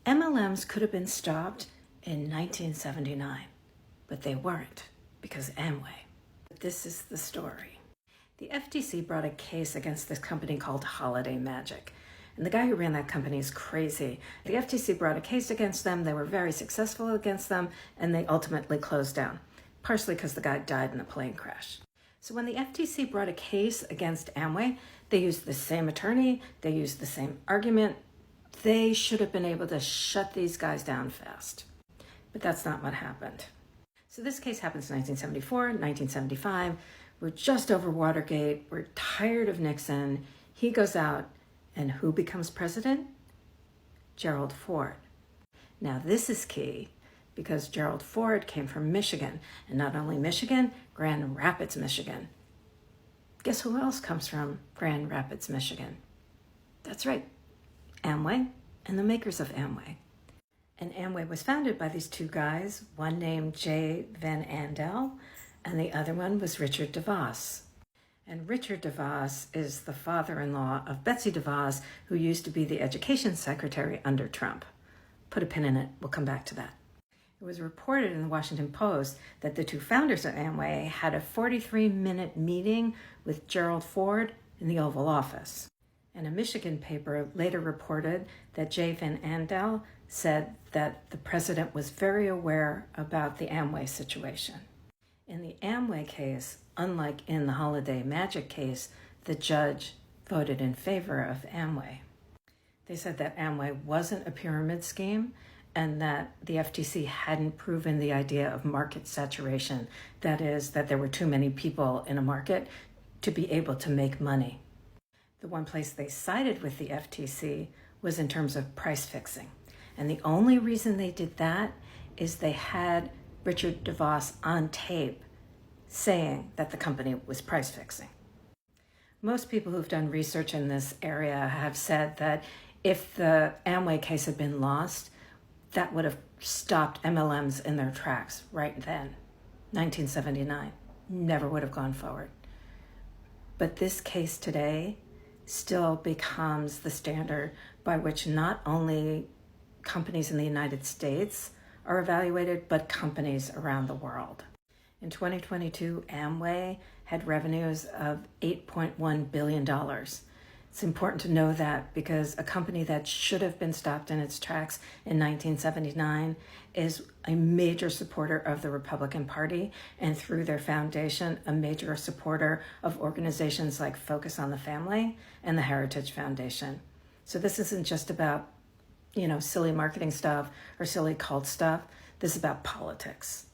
MLMs could have been stopped in 1979, but they weren't because Amway. But this is the story. The FTC brought a case against this company called Holiday Magic. And the guy who ran that company is crazy. The FTC brought a case against them. They were very successful against them, and they ultimately closed down, partially because the guy died in a plane crash. So when the FTC brought a case against Amway, they used the same attorney, they used the same argument. They should have been able to shut these guys down fast. But that's not what happened. So this case happens in 1974, 1975. We're just over Watergate. We're tired of Nixon. He goes out, and who becomes president? Gerald Ford. Now this is key because Gerald Ford came from Michigan, and not only Michigan, Grand Rapids, Michigan. Guess who else comes from Grand Rapids, Michigan? That's right, Amway and the makers of Amway. And Amway was founded by these two guys, one named J. Van Andel, and the other one was Richard DeVos. And Richard DeVos is the father-in-law of Betsy DeVos, who used to be the education secretary under Trump. Put a pin in it, we'll come back to that. It was reported in the Washington Post that the two founders of Amway had a 43-minute meeting with Gerald Ford in the Oval Office. And a Michigan paper later reported that J. Van Andel said that the president was very aware about the Amway situation. In the Amway case, unlike in the Holiday Magic case, the judge voted in favor of Amway. They said that Amway wasn't a pyramid scheme and that the FTC hadn't proven the idea of market saturation. That is, that there were too many people in a market to be able to make money. The one place they sided with the FTC was in terms of price fixing. And the only reason they did that is they had Richard DeVos on tape saying that the company was price fixing. Most people who've done research in this area have said that if the Amway case had been lost, that would have stopped MLMs in their tracks right then, 1979. Never would have gone forward. But this case today still becomes the standard by which not only companies in the United States are evaluated, but companies around the world. In 2022, Amway had revenues of $8.1 billion. It's important to know that because a company that should have been stopped in its tracks in 1979 is a major supporter of the Republican Party, and through their foundation, a major supporter of organizations like Focus on the Family and the Heritage Foundation. So this isn't just about, silly marketing stuff or silly cult stuff. This is about politics.